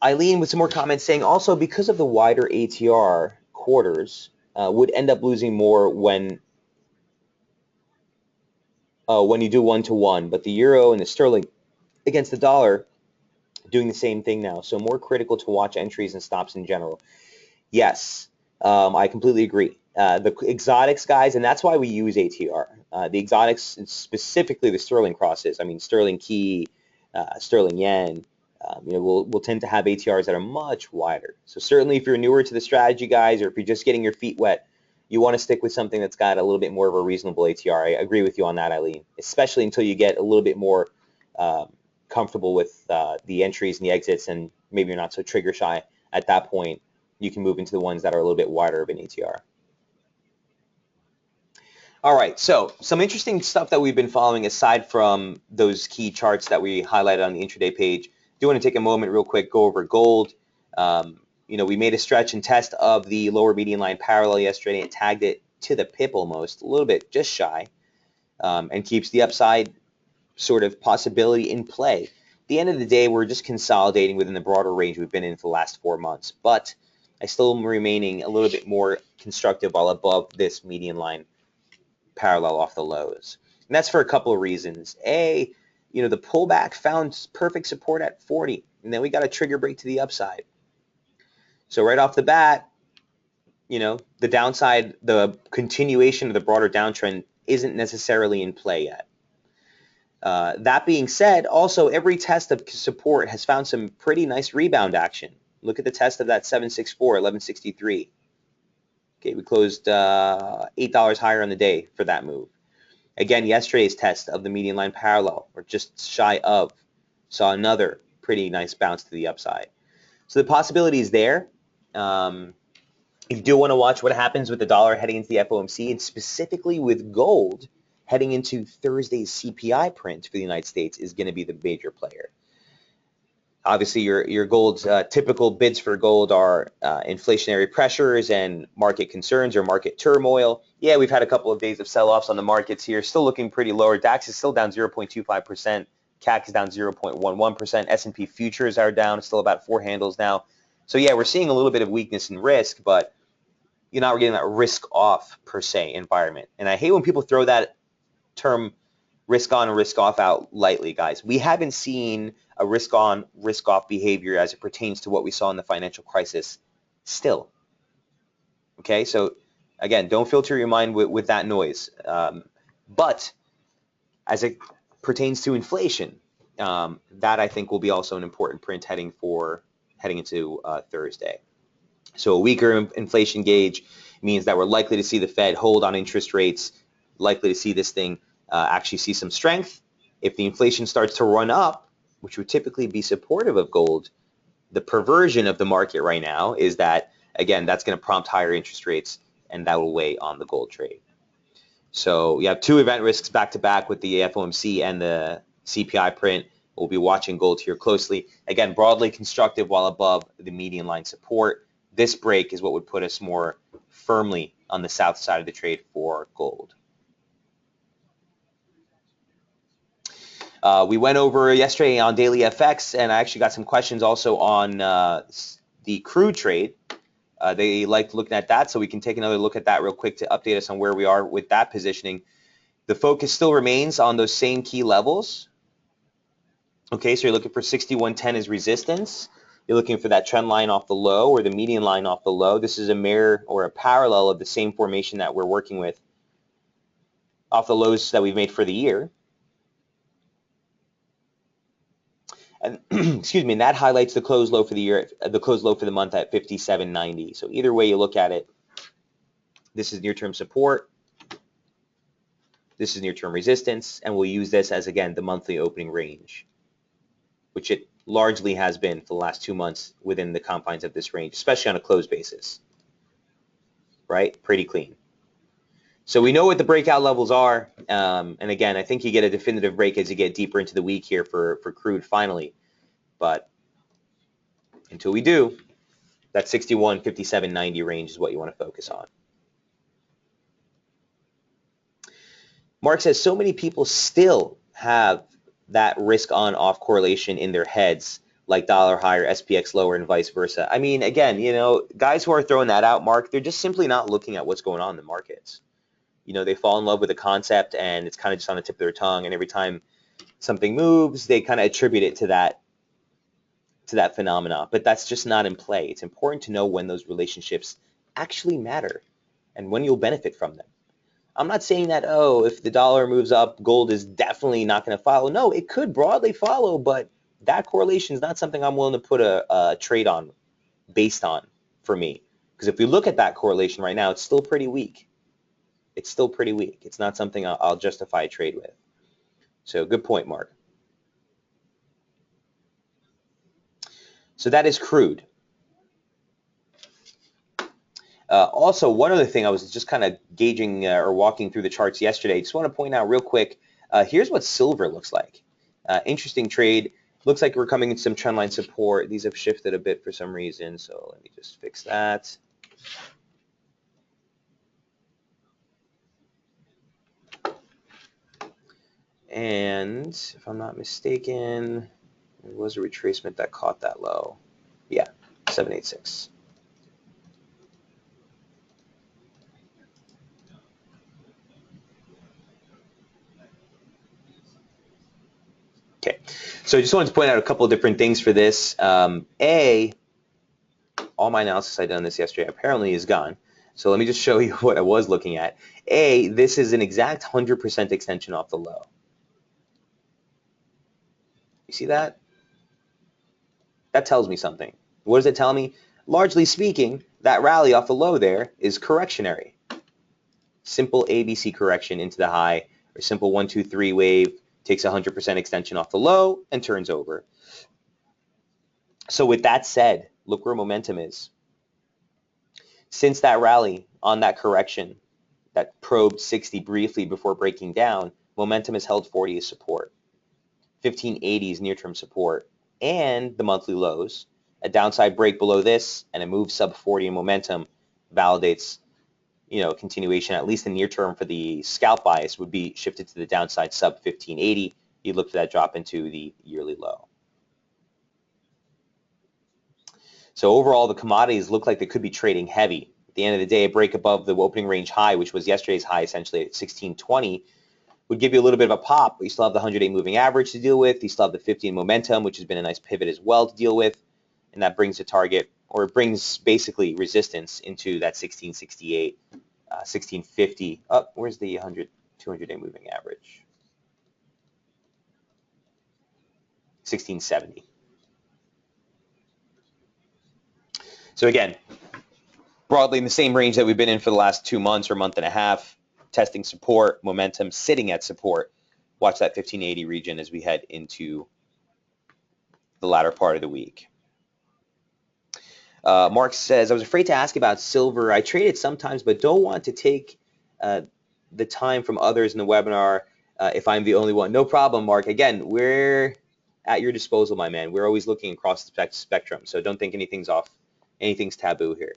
Eileen with some more comments saying also because of the wider ATR quarters would end up losing more when you do 1-to-1, but the euro and the sterling against the dollar doing the same thing now, so more critical to watch entries and stops in general. Yes, I completely agree. The exotics, guys, and that's why we use ATR. The exotics, specifically the sterling crosses, I mean sterling key, sterling yen, we'll tend to have ATRs that are much wider. So certainly if you're newer to the strategy, guys, or if you're just getting your feet wet, you want to stick with something that's got a little bit more of a reasonable ATR. I agree with you on that, Eileen, especially until you get a little bit more comfortable with the entries and the exits, and maybe you're not so trigger shy. At that point, you can move into the ones that are a little bit wider of an ATR. All right, so some interesting stuff that we've been following aside from those key charts that we highlighted on the intraday page. Do want to take a moment real quick, go over gold. We made a stretch and test of the lower median line parallel yesterday. It tagged it to the pip almost, a little bit just shy, and keeps the upside sort of possibility in play. At the end of the day, we're just consolidating within the broader range we've been in for the last 4 months, but I still am remaining a little bit more constructive while above this median line parallel off the lows. And that's for a couple of reasons. A, the pullback found perfect support at 40, and then we got a trigger break to the upside. So right off the bat, the downside, the continuation of the broader downtrend isn't necessarily in play yet. That being said, also every test of support has found some pretty nice rebound action. Look at the test of that 764, 1163. Okay, we closed $8 higher on the day for that move. Again, yesterday's test of the median line parallel, or just shy of, saw another pretty nice bounce to the upside. So the possibility is there. You do want to watch what happens with the dollar heading into the FOMC, and specifically with gold heading into Thursday's CPI print for the United States is going to be the major player. Obviously, your gold's typical bids for gold are inflationary pressures and market concerns or market turmoil. Yeah, we've had a couple of days of sell-offs on the markets here, still looking pretty lower. DAX is still down 0.25%. CAC is down 0.11%. S&P futures are down, still about 4 handles now. So yeah, we're seeing a little bit of weakness in risk, but you're not getting that risk-off per se environment. And I hate when people throw that term risk on and risk off out lightly, guys. We haven't seen a risk on, risk off behavior as it pertains to what we saw in the financial crisis still. Okay, so again, don't filter your mind with that noise. But as it pertains to inflation, that I think will be also an important print heading into Thursday. So a weaker inflation gauge means that we're likely to see the Fed hold on interest rates, likely to see this thing actually see some strength. If the inflation starts to run up, which would typically be supportive of gold, the perversion of the market right now is that, again, that's going to prompt higher interest rates, and that will weigh on the gold trade. So you have two event risks back to back with the FOMC and the CPI print. We'll be watching gold here closely. Again, broadly constructive while above the median line support. This break is what would put us more firmly on the south side of the trade for gold. We went over yesterday on Daily FX, and I actually got some questions also on the crude trade. They liked looking at that, so we can take another look at that real quick to update us on where we are with that positioning. The focus still remains on those same key levels. Okay, so you're looking for 61.10 as resistance. You're looking for that trend line off the low or the median line off the low. This is a mirror or a parallel of the same formation that we're working with off the lows that we've made for the year. And excuse me, and that highlights the close low for the year, the close low for the month at 57.90. So either way you look at it, this is near-term support. This is near-term resistance, and we'll use this as, again, the monthly opening range, which it largely has been for the last 2 months within the confines of this range, especially on a close basis, right? Pretty clean. So we know what the breakout levels are, and again, I think you get a definitive break as you get deeper into the week here for crude finally, but until we do, that 61, 57, 90 range is what you want to focus on. Mark says so many people still have that risk on off correlation in their heads, like dollar higher, SPX lower, and vice versa. I mean, again, you know, guys who are throwing that out, Mark, they're just simply not looking at what's going on in the markets. You know, they fall in love with the concept, and it's kind of just on the tip of their tongue, and every time something moves, they kind of attribute it to that phenomena. But that's just not in play. It's important to know when those relationships actually matter and when you'll benefit from them. I'm not saying that, oh, if the dollar moves up, gold is definitely not going to follow. No, it could broadly follow, but that correlation is not something I'm willing to put a trade on based on for me. Because if we look at that correlation right now, it's still pretty weak. It's still pretty weak. It's not something I'll justify a trade with. So good point, Mark. So that is crude. Also, one other thing, I was just kind of gauging or walking through the charts yesterday. Just want to point out real quick, here's what silver looks like. Interesting trade. Looks like we're coming in some trendline support. These have shifted a bit for some reason, so let me just fix that. And if I'm not mistaken, there was a retracement that caught that low. Yeah, 786. Okay, so I just wanted to point out a couple of different things for this. All my analysis I done this yesterday apparently is gone. So let me just show you what I was looking at. This is an exact 100% extension off the low. You see that? That tells me something. What does it tell me? Largely speaking, that rally off the low there is correctionary. Simple ABC correction into the high, or simple 1, 2, 3 wave, takes 100% extension off the low and turns over. So with that said, look where momentum is. Since that rally on that correction that probed 60 briefly before breaking down, momentum has held 40 as support. 1580 is near-term support. and the monthly lows. A downside break below this and a move sub 40 in momentum validates, continuation, at least in the near term for the scalp bias, would be shifted to the downside sub 1580. You'd look for that drop into the yearly low. So overall, the commodities look like they could be trading heavy. At the end of the day, a break above the opening range high, which was yesterday's high essentially at 1620, would give you a little bit of a pop, but you still have the 100-day moving average to deal with. You still have the 50 in momentum, which has been a nice pivot as well to deal with. And that brings a target, or it brings basically resistance into that 1668, 1650. Oh, where's the 200-day moving average? 1670. So again, broadly in the same range that we've been in for the last 2 months or month and a half, testing support, momentum, sitting at support. Watch that 1580 region as we head into the latter part of the week. Mark says, I was afraid to ask about silver. I trade it sometimes, but don't want to take the time from others in the webinar if I'm the only one. No problem, Mark. Again, we're at your disposal, my man. We're always looking across the spectrum, so don't think anything's off. Anything's taboo here.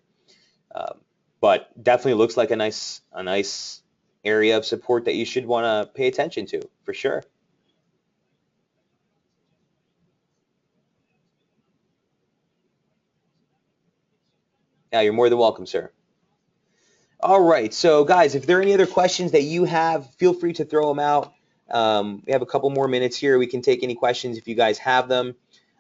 But definitely looks like a nice area of support that you should want to pay attention to, for sure. Yeah, you're more than welcome, sir. All right, so guys, if there are any other questions that you have, feel free to throw them out. We have a couple more minutes here. We can take any questions if you guys have them.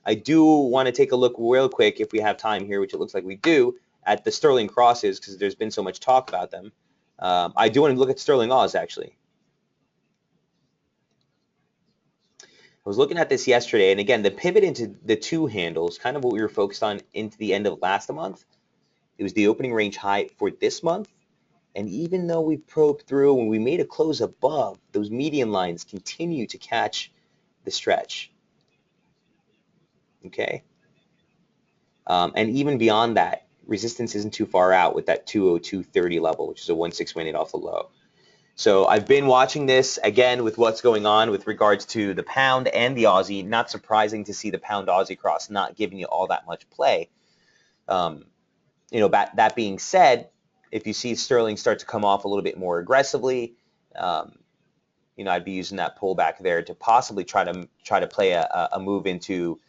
I do want to take a look real quick, if we have time here, which it looks like we do, at the sterling crosses, because there's been so much talk about them. I do want to look at sterling Oz, actually. I was looking at this yesterday, and again, the pivot into the two handles, kind of what we were focused on into the end of last month. It was the opening range high for this month. And even though we probed through and we made a close above, those median lines continue to catch the stretch. Okay. And even beyond that, resistance isn't too far out with that 202.30 level, which is a 1618 off the low. So I've been watching this again with what's going on with regards to the pound and the Aussie. Not surprising to see the pound Aussie cross not giving you all that much play. That being said, if you see sterling start to come off a little bit more aggressively, I'd be using that pullback there to possibly try to play a move into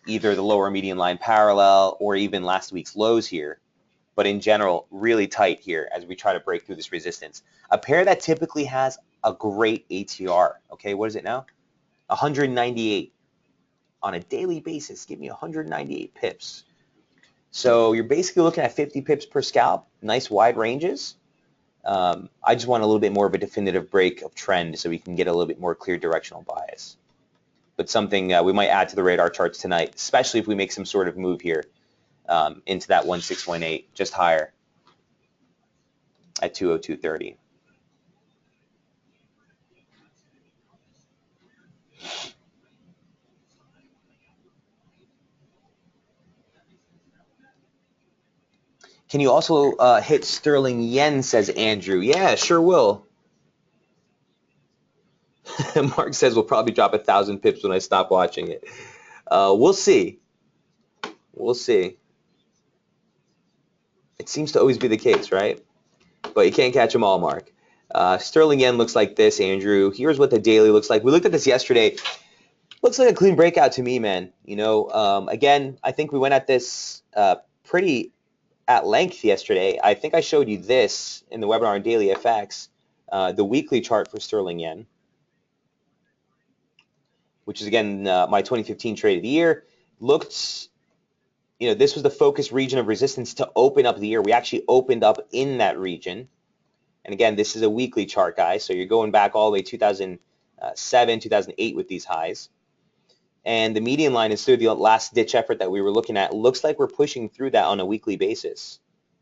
either the lower median line parallel or even last week's lows here. But in general, really tight here as we try to break through this resistance. A pair that typically has a great ATR. Okay, what is it now? 198 on a daily basis. Give me 198 pips. So you're basically looking at 50 pips per scalp. Nice wide ranges. I just want a little bit more of a definitive break of trend so we can get a little bit more clear directional bias. But something we might add to the radar charts tonight, especially if we make some sort of move here into that 1618, just higher at 202.30. Can you also hit sterling yen, says Andrew. Yeah, sure will. Mark says we'll probably drop 1,000 pips when I stop watching it. We'll see. We'll see. It seems to always be the case, right? But you can't catch them all, Mark. Sterling yen looks like this, Andrew. Here's what the daily looks like. We looked at this yesterday. Looks like a clean breakout to me, man. Again, I think we went at this pretty at length yesterday. I think I showed you this in the webinar on Daily FX, the weekly chart for sterling yen, which is, again, my 2015 trade of the year. Looked, this was the focus region of resistance to open up the year. We actually opened up in that region. And again, this is a weekly chart, guys. So you're going back all the way 2007, 2008 with these highs. And the median line is through the last ditch effort that we were looking at. Looks like we're pushing through that on a weekly basis.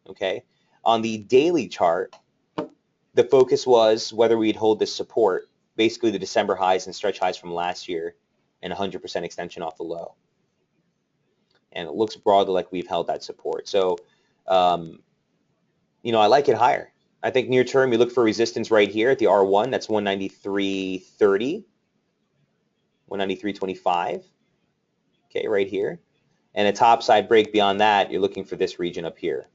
Okay. On the daily chart, the focus was whether we'd hold this support, basically the December highs and stretch highs from last year, and 100% extension off the low. And it looks broadly like we've held that support. So, I like it higher. I think near term, you look for resistance right here at the R1. That's 193.30, 193.25. okay, right here. And a topside break beyond that, you're looking for this region up here.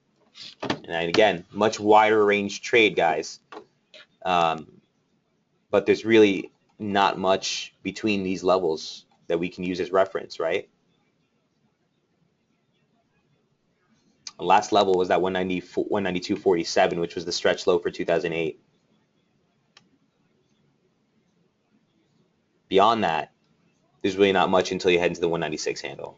And again, much wider range trade, guys. But there's really not much between these levels that we can use as reference, right? The last level was that 192.47, which was the stretch low for 2008. Beyond that, there's really not much until you head into the 196 handle.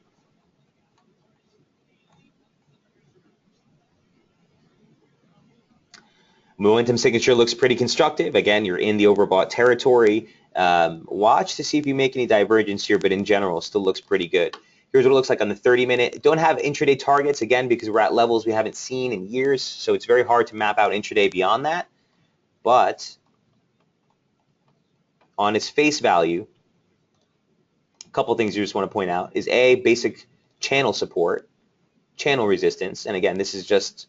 Momentum signature looks pretty constructive. Again, you're in the overbought territory. Watch to see if you make any divergence here, but in general, still looks pretty good. Here's what it looks like on the 30-minute. Don't have intraday targets, again, because we're at levels we haven't seen in years, so it's very hard to map out intraday beyond that. But on its face value, a couple things you just want to point out is A, basic channel support, channel resistance, and again, this is just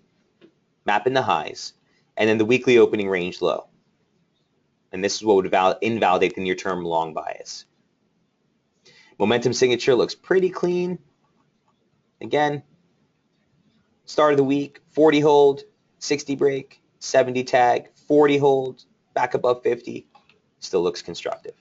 mapping the highs, and then the weekly opening range low. And this is what would invalidate the near-term long bias. Momentum signature looks pretty clean. Again, start of the week, 40 hold, 60 break, 70 tag, 40 hold, back above 50. Still looks constructive.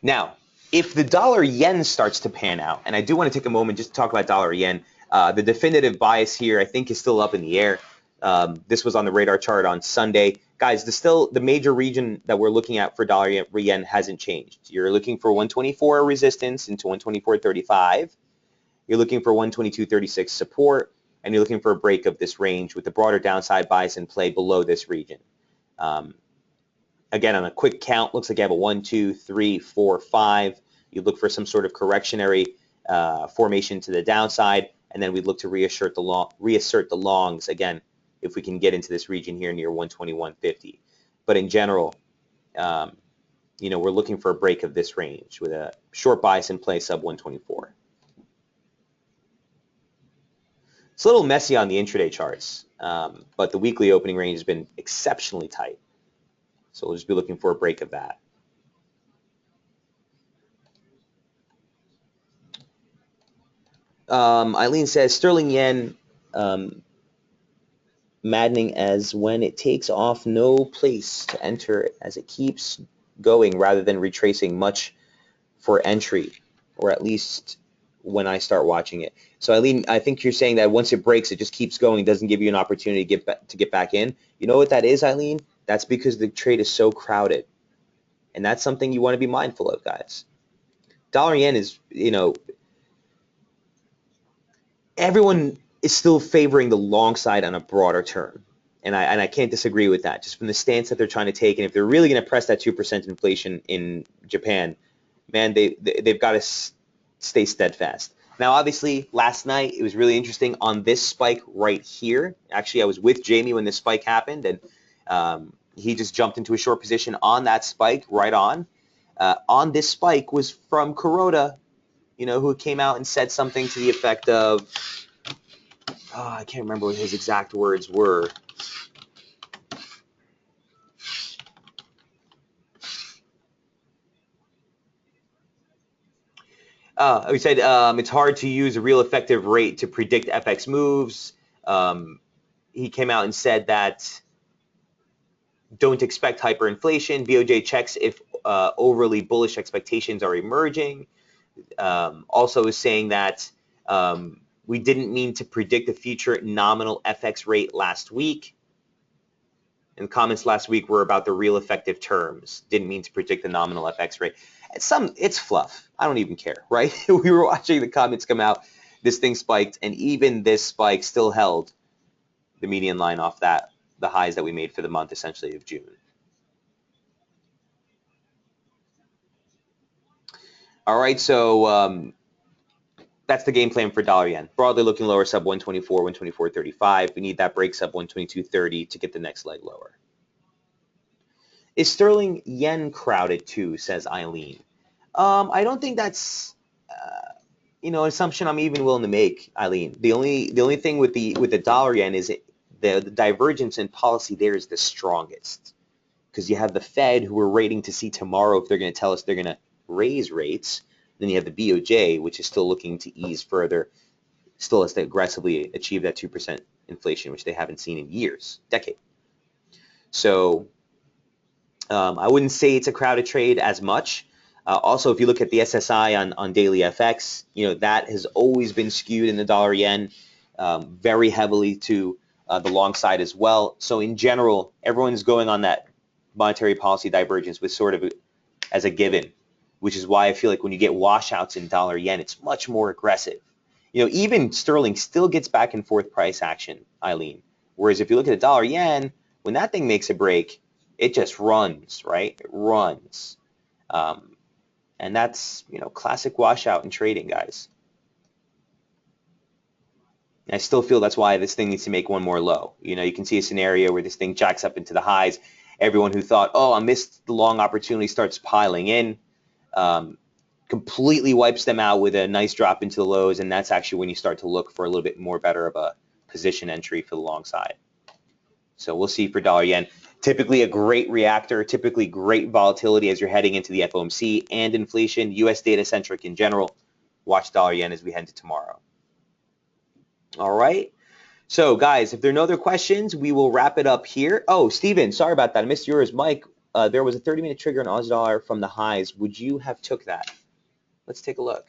Now, if the dollar yen starts to pan out, and I do want to take a moment just to talk about dollar yen, the definitive bias here I think is still up in the air. This was on the radar chart on Sunday. Guys, the major region that we're looking at for dollar yen hasn't changed. You're looking for 124 resistance into 124.35. You're looking for 122.36 support, and you're looking for a break of this range with the broader downside bias in play below this region. Again, on a quick count, looks like you have a 1, 2, 3, 4, 5. You look for some sort of correctionary formation to the downside, and then we look to reassert the longs again if we can get into this region here near 121.50. But in general, we're looking for a break of this range with a short bias in play sub 124. It's a little messy on the intraday charts, but the weekly opening range has been exceptionally tight. So we'll just be looking for a break of that. Eileen says, sterling yen maddening as when it takes off, no place to enter as it keeps going rather than retracing much for entry, or at least when I start watching it. So Eileen, I think you're saying that once it breaks, it just keeps going, doesn't give you an opportunity to get back in. You know what that is, Eileen? That's because the trade is so crowded. And that's something you want to be mindful of, guys. Dollar yen is, everyone is still favoring the long side on a broader term. And I can't disagree with that, just from the stance that they're trying to take. And if they're really going to press that 2% inflation in Japan, man, they've got to stay steadfast. Now, obviously, last night, it was really interesting on this spike right here. Actually, I was with Jamie when this spike happened, and he just jumped into a short position on that spike right on. On this spike was from Kuroda, who came out and said something to the effect of, I can't remember what his exact words were. He said it's hard to use a real effective rate to predict FX moves. He came out and said that don't expect hyperinflation. BOJ checks if overly bullish expectations are emerging. Also is saying that we didn't mean to predict the future nominal FX rate last week. And comments last week were about the real effective terms. Didn't mean to predict the nominal FX rate. It's fluff. I don't even care, right? We were watching the comments come out. This thing spiked, and even this spike still held the median line off the highs that we made for the month, essentially, of June. All right, so that's the game plan for dollar yen. Broadly looking lower, sub 124, 124.35. We need that break sub 122.30 to get the next leg lower. Is sterling yen crowded too, says Eileen. I don't think that's an assumption I'm even willing to make, Eileen. The only thing with the dollar yen is the divergence in policy there is the strongest. because you have the Fed, who we're waiting to see tomorrow if they're going to tell us they're going to raise rates. Then you have the BOJ, which is still looking to ease further, still has to aggressively achieve that 2% inflation, which they haven't seen in years, decade. So I wouldn't say it's a crowded trade as much. Also, if you look at the SSI on daily FX, that has always been skewed in the dollar yen very heavily to the long side as well. So in general, everyone's going on that monetary policy divergence with sort of as a given, which is why I feel like when you get washouts in dollar yen, it's much more aggressive. Even sterling still gets back and forth price action, Eileen. Whereas if you look at the dollar yen, when that thing makes a break, it just runs, right? It runs. And that's, classic washout in trading, guys. And I still feel that's why this thing needs to make one more low. You can see a scenario where this thing jacks up into the highs. Everyone who thought, oh, I missed the long opportunity, starts piling in, completely wipes them out with a nice drop into the lows. And that's actually when you start to look for a little bit more better of a position entry for the long side. So we'll see for dollar yen. Typically a great reactor, typically great volatility as you're heading into the FOMC and inflation, US data centric in general. Watch dollar yen as we head to tomorrow. All right. So guys, if there are no other questions, we will wrap it up here. Oh, Steven, sorry about that. I missed yours. Mike, there was a 30-minute trigger in Aussie dollar from the highs. Would you have took that? Let's take a look.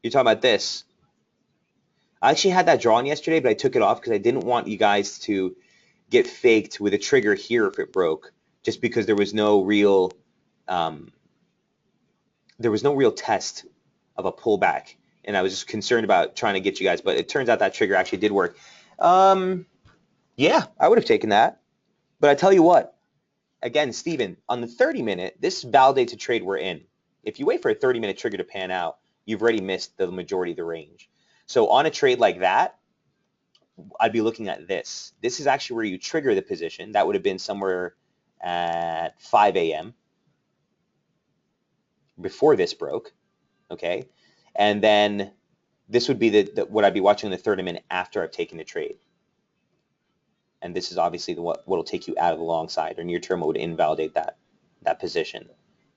You're talking about this. I actually had that drawn yesterday, but I took it off because I didn't want you guys to get faked with a trigger here if it broke, just because there was no real test of a pullback, and I was just concerned about trying to get you guys. But it turns out that trigger actually did work. Yeah, I would have taken that. But I tell you what, again, Steven, on the 30-minute, this validates a trade we're in. If you wait for a 30-minute trigger to pan out, you've already missed the majority of the range. So on a trade like that, I'd be looking at this. This is actually where you trigger the position. That would have been somewhere at 5 a.m. before this broke, okay? And then this would be what I'd be watching in the 30-minute after I've taken the trade. And this is obviously what will take you out of the long side, or near term would invalidate that position.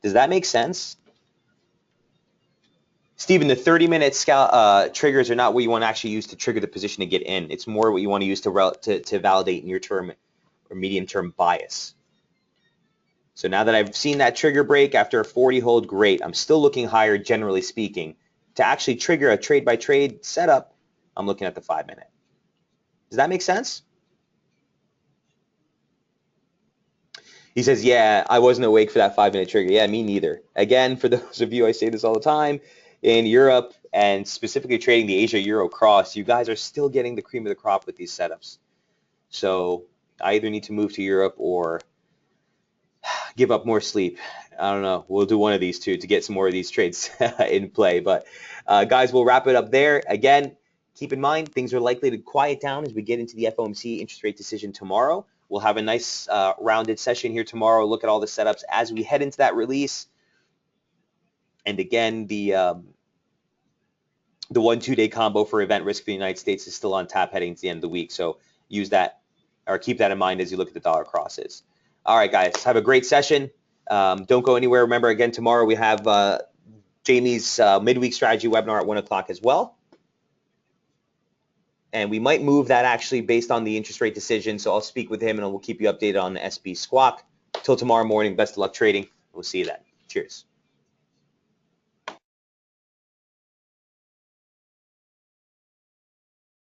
Does that make sense? Stephen, the 30-minute triggers are not what you want to actually use to trigger the position to get in. It's more what you want to use to validate near-term or medium-term bias. So now that I've seen that trigger break after a 40 hold, great. I'm still looking higher, generally speaking. To actually trigger a trade-by-trade setup, I'm looking at the 5-minute. Does that make sense? He says, yeah, I wasn't awake for that 5-minute trigger. Yeah, me neither. Again, for those of you, I say this all the time, in Europe and specifically trading the Asia-Euro cross, you guys are still getting the cream of the crop with these setups. So I either need to move to Europe or give up more sleep. I don't know. We'll do one of these two to get some more of these trades in play. But guys, we'll wrap it up there. Again, keep in mind, things are likely to quiet down as we get into the FOMC interest rate decision tomorrow. We'll have a nice rounded session here tomorrow. Look at all the setups as we head into that release. And again, the 1-2 day combo for event risk for the United States is still on tap heading to the end of the week. So use that or keep that in mind as you look at the dollar crosses. All right, guys, have a great session. Don't go anywhere. Remember, again, tomorrow we have Jamie's midweek strategy webinar at 1 o'clock as well. And we might move that actually based on the interest rate decision. So I'll speak with him and we'll keep you updated on the SB squawk. Till tomorrow morning, best of luck trading. We'll see you then. Cheers.